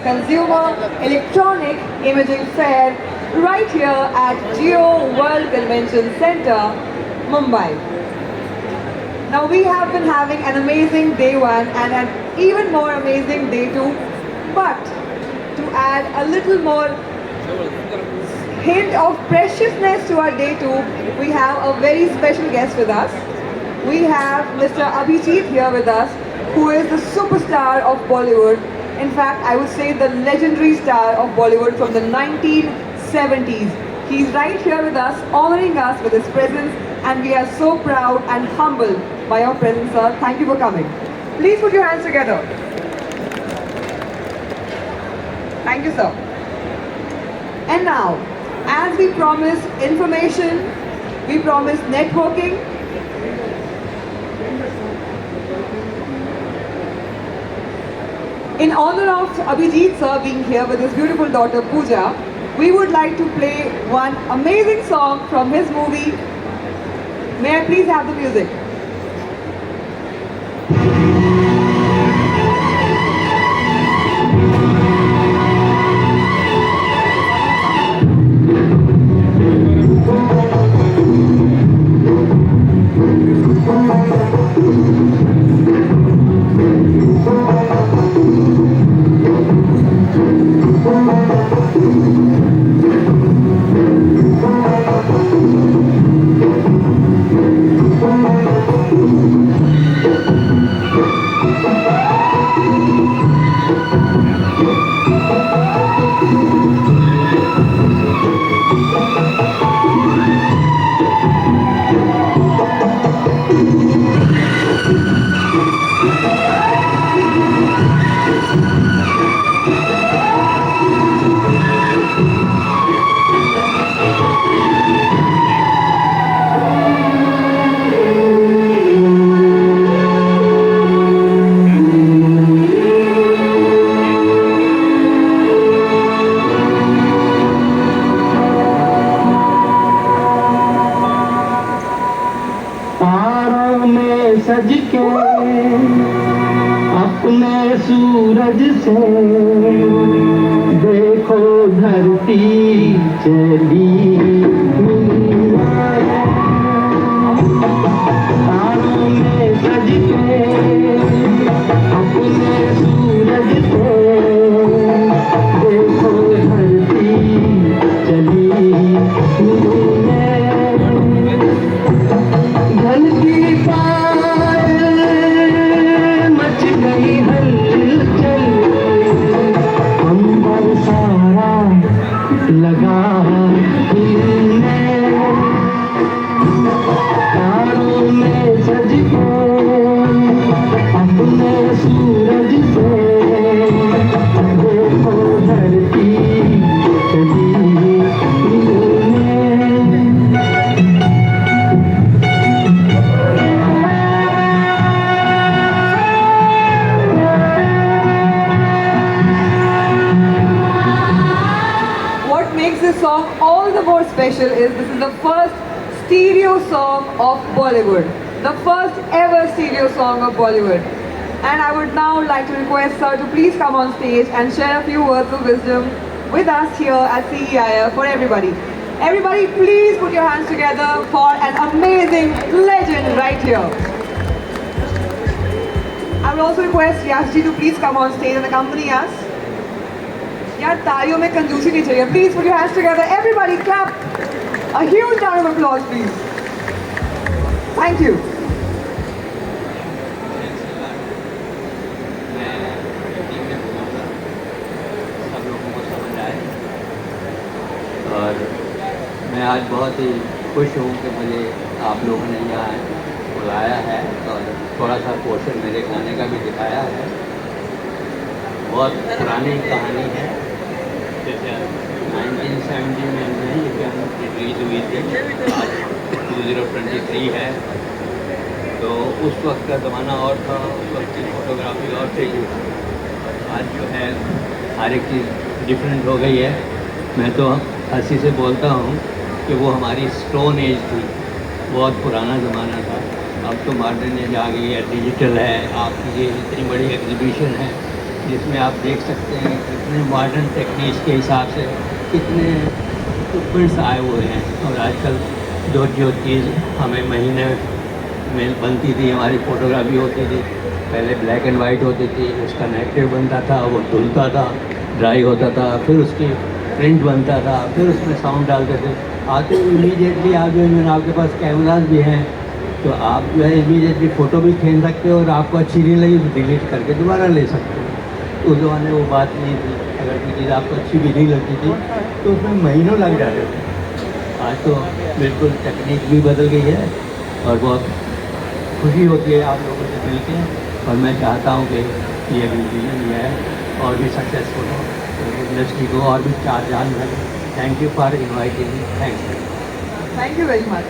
Consumer Electronic Imaging Fair right here at Geo World Convention Center, Mumbai. Now we have been having an amazing day one and an even more amazing day two, but to add a little more hint of preciousness to our day two, we have a very special guest with us. We have Mr. Abhijit here with us, who is the superstar of Bollywood. In fact, I would say the legendary star of Bollywood from the 1970s. He's right here with us, honoring us with his presence, and we are so proud and humbled by your presence, sir. Thank you for coming. Please put your hands together. Thank you, sir. And now, as we promised information, we promised networking. In honor of Abhijit sir being here with his beautiful daughter Pooja, we would like to play one amazing song from his movie. May I please have the music? सज के अपने सूरज से देखो धरती चली तारों में सज के अपने सूरज से देखो धरती चली ढलती लगा तारों में सज के अपने सूरज से देखो धरती चली This song all the more special is this is the first stereo song of Bollywood, the first ever stereo song of Bollywood. And I would now like to request sir to please come on stage and share a few words of wisdom with us here at CEIF for everybody. Everybody, please put your hands together for an amazing legend right here. I will also request Yashji to please come on stage and accompany us. यार तालियों में कंजूसी नहीं चाहिए. Please put your hands together. Everybody clap. A huge round of applause, please. Thank you. सब लोगों को समझ आए और मैं आज बहुत ही खुश हूँ कि मुझे आप लोगों ने यहाँ बुलाया है और थोड़ा सा पोर्शन मेरे गाने का भी दिखाया है. बहुत पुरानी कहानी है. 1970 में ये फिल्म रिलीज हुई थी. आज 2023 है तो उस वक्त का ज़माना और था, उस वक्त की फ़ोटोग्राफी और थी. आज जो है हर एक चीज़ डिफरेंट हो गई है. मैं तो हंसी से बोलता हूँ कि वो हमारी स्टोन एज थी, बहुत पुराना ज़माना था. अब तो मॉडर्न एज आ गई है, डिजिटल है. आपकी ये इतनी बड़ी एग्जीबिशन है जिसमें आप देख सकते हैं कितने मॉडर्न टेक्निक्स के हिसाब से कितने इक्विपमेंट्स आए हुए हैं। और आजकल जो जो चीज़ हमें महीने में बनती थी, हमारी फ़ोटोग्राफी होती थी, पहले ब्लैक एंड वाइट होती थी, उसका नेगेटिव बनता था, वो धुलता था, ड्राई होता था, फिर उसकी प्रिंट बनता था, फिर उसमें साउंड डालते थे। आज तो इमीडिएटली आप जो है आपके पास कैमराज भी हैं, तो आप जो है इमीडिएटली फ़ोटो भी खींच सकते हो और आपको अच्छी नहीं लगी तो डिलीट करके दोबारा ले सकते हो। उस ज़माने वो बात नहीं थी, अगर कोई चीज़ आपको अच्छी भी नहीं लगती थी तो उसमें महीनों लग जाते थे। आज तो बिल्कुल टेक्निक भी बदल गई है और बहुत खुशी होती है आप लोगों से मिल के। और मैं चाहता हूँ कि ये विजन जो है और भी सक्सेसफुल हो, तो इंडस्ट्री को और भी चार जान लगे। Thank you for inviting me. Thank you. Thank you very much.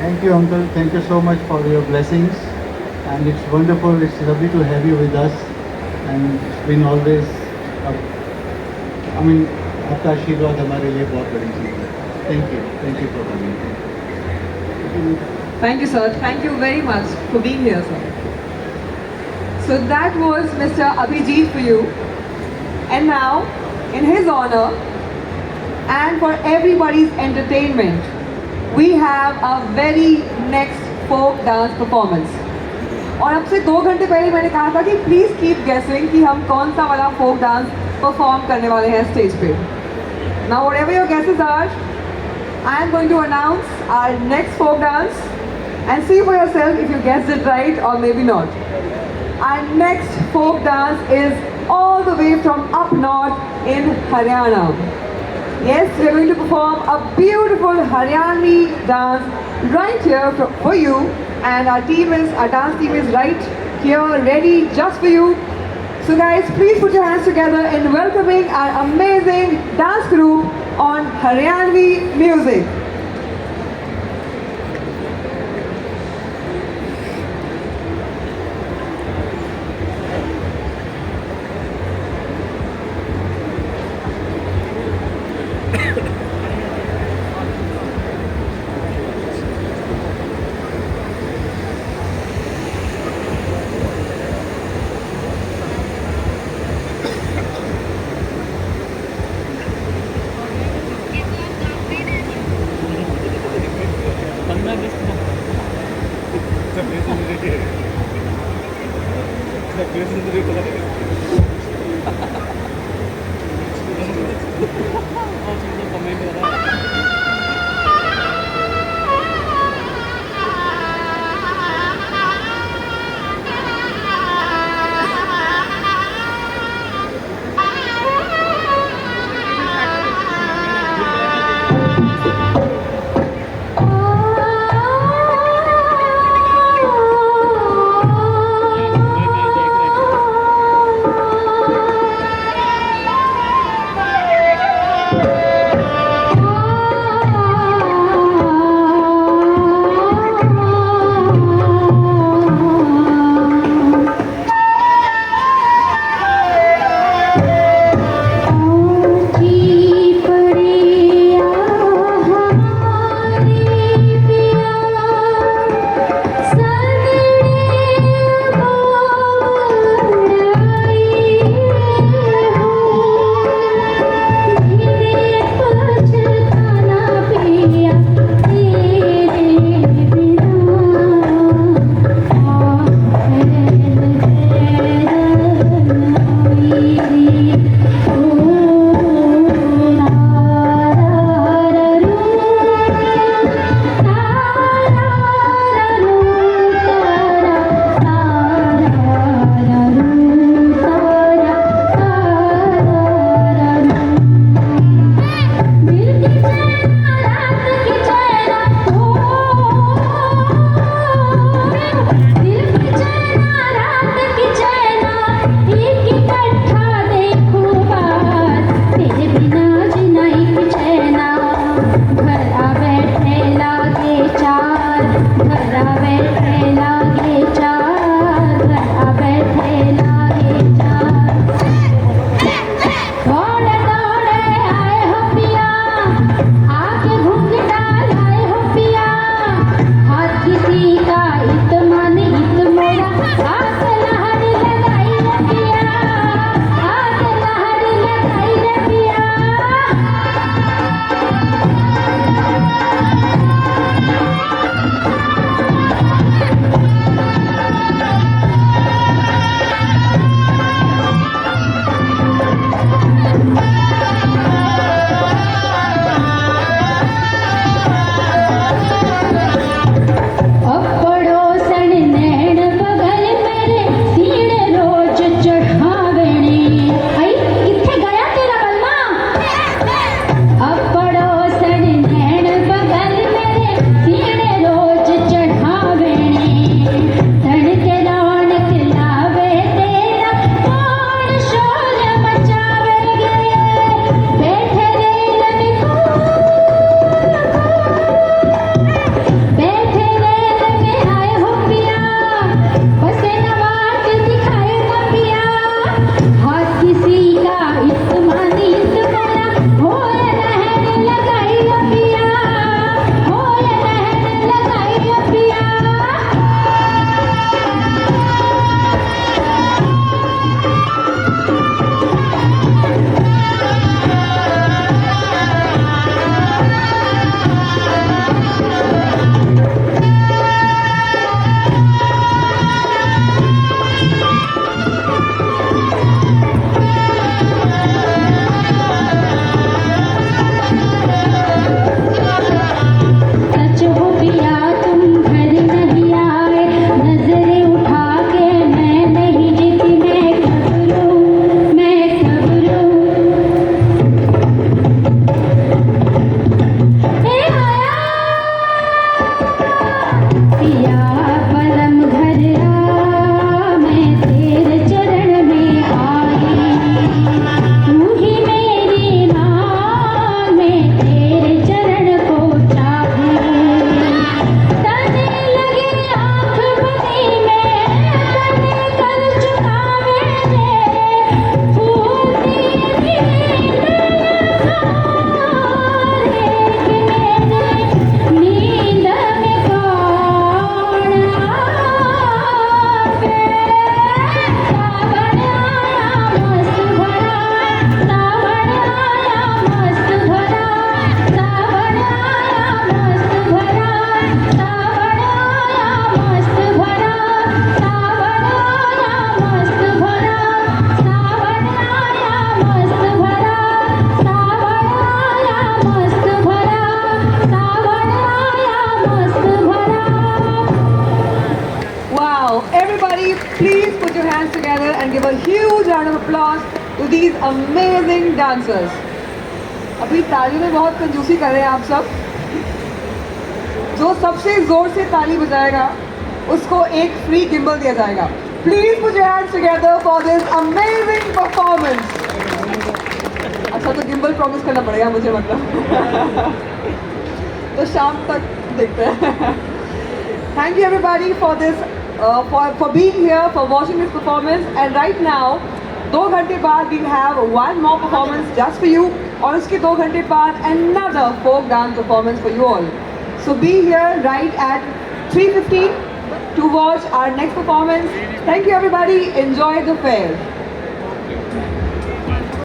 Thank you, Uncle. Thank you so much for your blessings. And it's wonderful. It's lovely to have you with us. And it's been always, आपका आशीर्वाद हमारे लिए बहुत बड़ी चीज़ है. Thank you for coming. Thank you, sir. Thank you very much for being here, sir. So that was Mr. Abhijit for you. And now, in his honor and for everybody's entertainment, we have a very next folk dance performance. और अब से 2 घंटे पहले मैंने कहा था कि please keep गेसिंग कि हम कौन सा वाला फोक डांस परफॉर्म करने वाले हैं स्टेज पे. Now whatever your guesses are, I am going to announce our next folk dance and see for yourself if you guessed it right or maybe not. Our next folk dance is all the way from up north in Haryana. Yes, we are going to perform a beautiful Haryanvi dance right here for you, and our dance team is right here ready just for you. So guys, please put your hands together in welcoming our amazing dance group on Haryanvi music. huge round of applause to these amazing dancers. अभी ताली में बहुत कंजूसी कर रहे हैं आप सब. जो सबसे जोर से ताली बजाएगा उसको एक फ्री गिम्बल दिया जाएगा. Please put your hands together for this amazing performance. अच्छा तो गिम्बल प्रॉमिस करना पड़ेगा मुझे मतलब. तो शाम तक देखते हैं. Thank you everybody for this, for being here, for watching this performance. And right now, 2 घंटे बाद we'll have one more performance just for you. और उसके 2 घंटे बाद another folk dance performance for you all. So be here right at 3:15 to watch our next performance. Thank you everybody. Enjoy the fair.